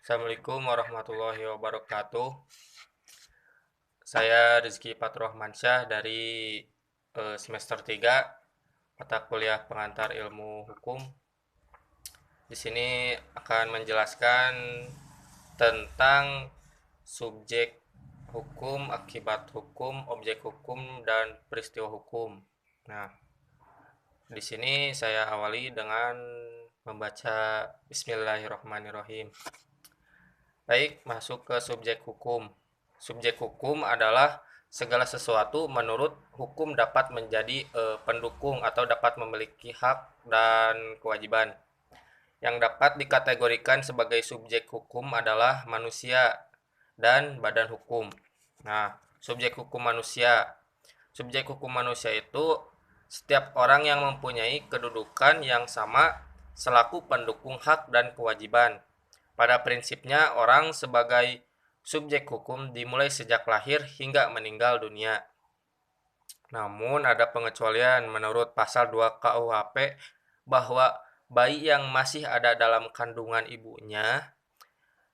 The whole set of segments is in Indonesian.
Assalamualaikum warahmatullahi wabarakatuh. Saya Rizky Faturrahmansyah dari semester 3 mata kuliah pengantar ilmu hukum. Di sini akan menjelaskan tentang subjek hukum, akibat hukum, objek hukum, dan peristiwa hukum. Nah, di sini saya awali dengan membaca Bismillahirrahmanirrahim. Baik, masuk ke subjek hukum. Subjek hukum adalah segala sesuatu menurut hukum dapat menjadi pendukung atau dapat memiliki hak dan kewajiban. Yang dapat dikategorikan sebagai subjek hukum adalah manusia dan badan hukum. Nah, subjek hukum manusia. Subjek hukum manusia itu setiap orang yang mempunyai kedudukan yang sama selaku pendukung hak dan kewajiban. Pada prinsipnya, orang sebagai subjek hukum dimulai sejak lahir hingga meninggal dunia. Namun ada pengecualian menurut pasal 2 KUHP bahwa bayi yang masih ada dalam kandungan ibunya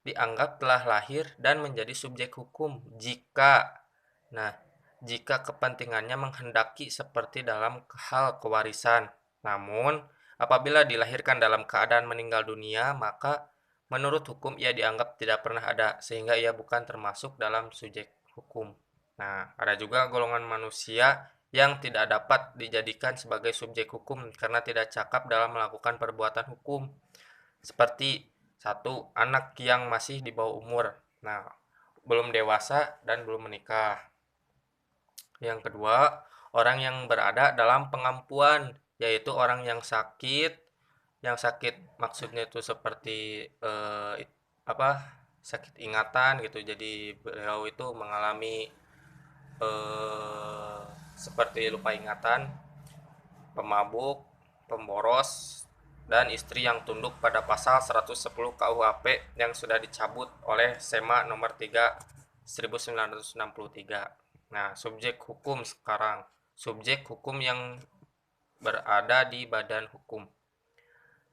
dianggap telah lahir dan menjadi subjek hukum jika kepentingannya menghendaki seperti dalam hal kewarisan. Namun, apabila dilahirkan dalam keadaan meninggal dunia, maka menurut hukum ia dianggap tidak pernah ada, sehingga ia bukan termasuk dalam subjek hukum. Nah, ada juga golongan manusia yang tidak dapat dijadikan sebagai subjek hukum karena tidak cakap dalam melakukan perbuatan hukum. Seperti satu, anak yang masih di bawah umur. Nah, belum dewasa dan belum menikah. Yang kedua, orang yang berada dalam pengampuan, yaitu orang yang sakit. Yang sakit maksudnya itu seperti sakit ingatan gitu. Jadi beliau itu mengalami seperti lupa ingatan, pemabuk, pemboros, dan istri yang tunduk pada pasal 110 KUHP yang sudah dicabut oleh SEMA nomor 3 1963. Nah, subjek hukum sekarang. Subjek hukum yang berada di badan hukum.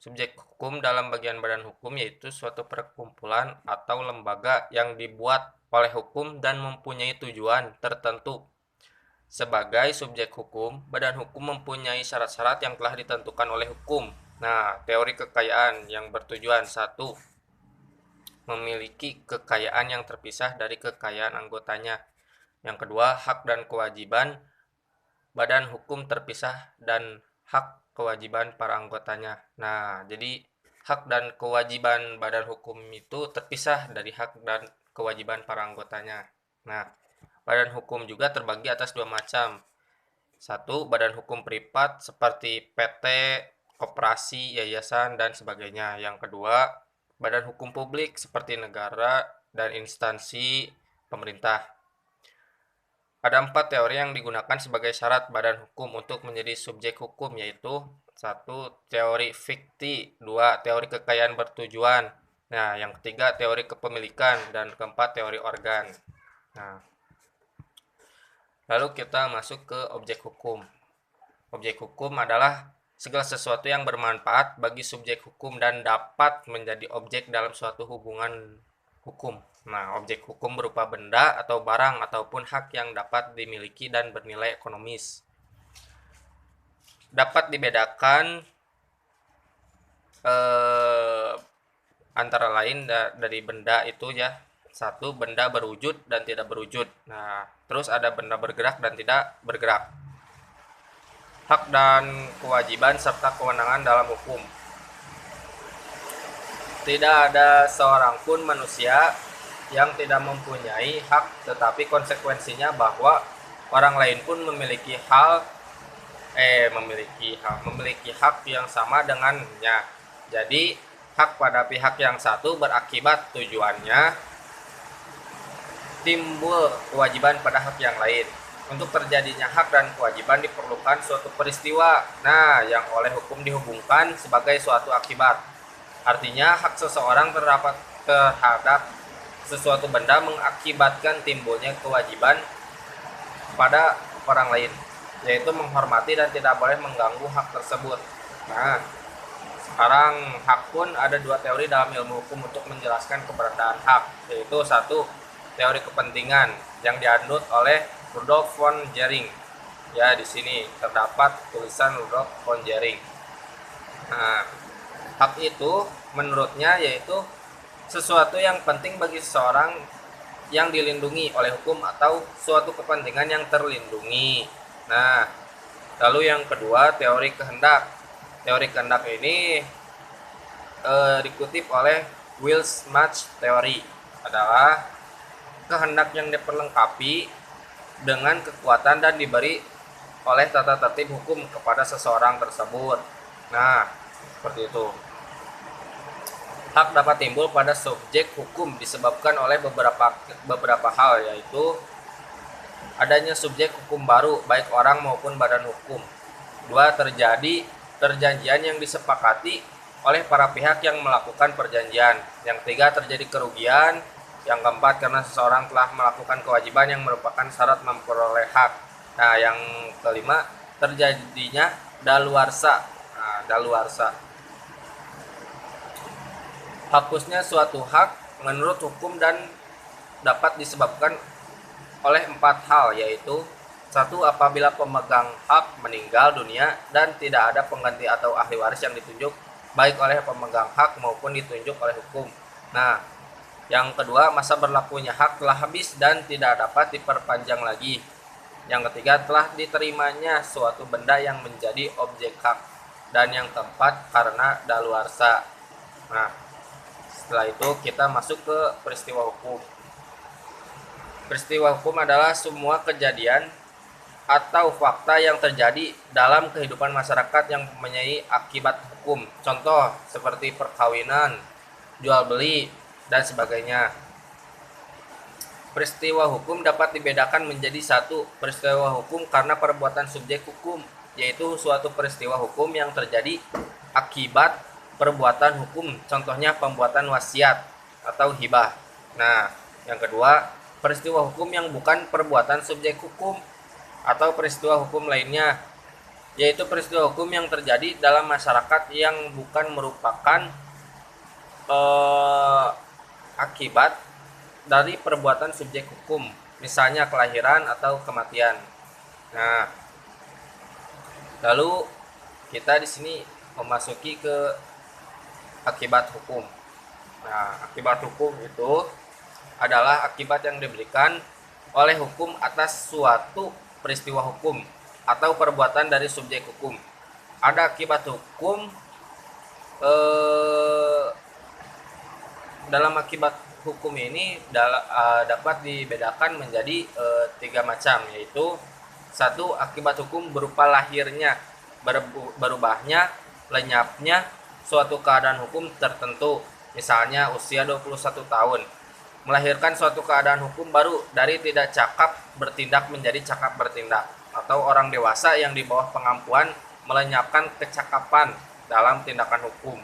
Subjek hukum dalam bagian badan hukum yaitu suatu perkumpulan atau lembaga yang dibuat oleh hukum dan mempunyai tujuan tertentu. Sebagai subjek hukum, badan hukum mempunyai syarat-syarat yang telah ditentukan oleh hukum. Nah, teori kekayaan yang bertujuan satu, memiliki kekayaan yang terpisah dari kekayaan anggotanya. Yang kedua, hak dan kewajiban badan hukum terpisah dan hak kewajiban para anggotanya. Nah, jadi hak dan kewajiban badan hukum itu terpisah dari hak dan kewajiban para anggotanya. Nah, badan hukum juga terbagi atas dua macam. Satu, badan hukum privat seperti PT, koperasi, yayasan, dan sebagainya. Yang kedua, badan hukum publik seperti negara dan instansi pemerintah. Ada 4 teori yang digunakan sebagai syarat badan hukum untuk menjadi subjek hukum, yaitu 1. Teori fikti, 2. Teori kekayaan bertujuan, nah yang ketiga teori kepemilikan, dan keempat teori organ. Nah, lalu kita masuk ke objek hukum. Objek hukum adalah segala sesuatu yang bermanfaat bagi subjek hukum dan dapat menjadi objek dalam suatu hubungan hukum. Nah, objek hukum berupa benda atau barang ataupun hak yang dapat dimiliki dan bernilai ekonomis. Dapat dibedakan antara lain dari benda itu ya. Satu, benda berwujud dan tidak berwujud. Nah, terus ada benda bergerak dan tidak bergerak. Hak dan kewajiban serta kewenangan dalam hukum. Tidak ada seorang pun manusia yang tidak mempunyai hak, tetapi konsekuensinya bahwa orang lain pun memiliki hak yang sama dengannya. Jadi, hak pada pihak yang satu berakibat tujuannya timbul kewajiban pada hak yang lain. Untuk terjadinya hak dan kewajiban diperlukan suatu peristiwa, yang oleh hukum dihubungkan sebagai suatu akibat. Artinya, hak seseorang terhadap sesuatu benda mengakibatkan timbulnya kewajiban pada orang lain, yaitu menghormati dan tidak boleh mengganggu hak tersebut. Nah, Sekarang hak pun ada dua teori dalam ilmu hukum untuk menjelaskan keberadaan hak, yaitu satu teori kepentingan yang dianut oleh Rudolf von Jering. Ya, di sini terdapat tulisan Rudolf von Jering. Nah, hak itu menurutnya yaitu sesuatu yang penting bagi seseorang yang dilindungi oleh hukum atau suatu kepentingan yang terlindungi. Nah, lalu yang kedua teori kehendak. Teori kehendak ini dikutip oleh Will's Match Theory adalah kehendak yang diperlengkapi dengan kekuatan dan diberi oleh tata tertib hukum kepada seseorang tersebut. Nah, seperti itu. Hak dapat timbul pada subjek hukum disebabkan oleh beberapa hal, yaitu adanya subjek hukum baru baik orang maupun badan hukum. Dua, terjadi perjanjian yang disepakati oleh para pihak yang melakukan perjanjian. Yang tiga, terjadi kerugian. Yang keempat, karena seseorang telah melakukan kewajiban yang merupakan syarat memperoleh hak. Nah, yang kelima, terjadinya daluarsa. Nah, daluarsa. Hapusnya suatu hak menurut hukum dan dapat disebabkan oleh empat hal, yaitu satu, apabila pemegang hak meninggal dunia dan tidak ada pengganti atau ahli waris yang ditunjuk baik oleh pemegang hak maupun ditunjuk oleh hukum. Nah, yang kedua, masa berlakunya hak telah habis dan tidak dapat diperpanjang lagi. Yang ketiga, telah diterimanya suatu benda yang menjadi objek hak. Dan yang keempat, karena daluarsa. Nah, setelah itu kita masuk ke peristiwa hukum. Peristiwa hukum adalah semua kejadian atau fakta yang terjadi dalam kehidupan masyarakat yang mempunyai akibat hukum. Contoh seperti perkawinan, jual beli, dan sebagainya. Peristiwa hukum dapat dibedakan menjadi satu, peristiwa hukum karena perbuatan subjek hukum, yaitu suatu peristiwa hukum yang terjadi akibat perbuatan hukum, contohnya pembuatan wasiat atau hibah. Nah, yang kedua, peristiwa hukum yang bukan perbuatan subjek hukum atau peristiwa hukum lainnya, yaitu peristiwa hukum yang terjadi dalam masyarakat yang bukan merupakan akibat dari perbuatan subjek hukum, misalnya kelahiran atau kematian. Nah, lalu kita di sini memasuki ke akibat hukum. Nah, akibat hukum itu adalah akibat yang diberikan oleh hukum atas suatu peristiwa hukum atau perbuatan dari subjek hukum. Ada akibat hukum dalam akibat hukum ini dapat dibedakan menjadi tiga macam, yaitu satu, akibat hukum berupa lahirnya, berubahnya, lenyapnya suatu keadaan hukum tertentu, misalnya usia 21 tahun, melahirkan suatu keadaan hukum baru dari tidak cakap bertindak menjadi cakap bertindak, atau orang dewasa yang di bawah pengampuan melenyapkan kecakapan dalam tindakan hukum.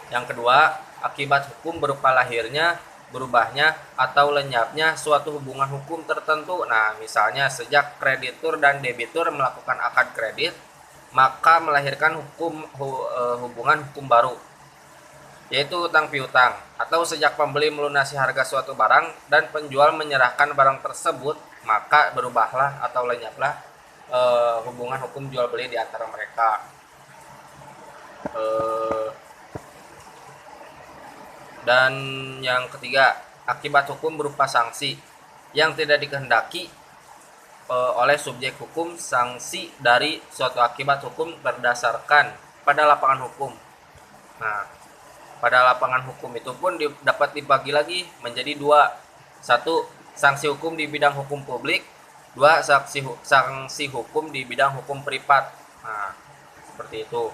Yang kedua, akibat hukum berupa lahirnya, berubahnya, atau lenyapnya suatu hubungan hukum tertentu. Nah, misalnya sejak kreditur dan debitur melakukan akad kredit, maka melahirkan hubungan hukum baru, yaitu utang piutang, atau sejak pembeli melunasi harga suatu barang dan penjual menyerahkan barang tersebut, maka berubahlah atau lenyaplah hubungan hukum jual beli di antara mereka. Dan yang ketiga, akibat hukum berupa sanksi yang tidak dikehendaki oleh subjek hukum. Sanksi dari suatu akibat hukum berdasarkan pada lapangan hukum. Nah, pada lapangan hukum itu pun dapat dibagi lagi menjadi dua. Satu, sanksi hukum di bidang hukum publik. Dua, sanksi hukum di bidang hukum privat. Nah, seperti itu.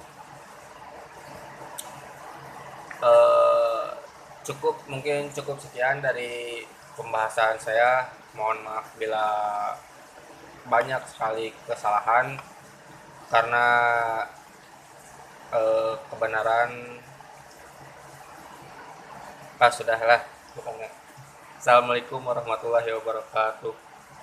Mungkin cukup sekian dari pembahasan saya. Mohon maaf bila banyak sekali kesalahan, karena kebenaran sudahlah. Assalamualaikum warahmatullahi wabarakatuh.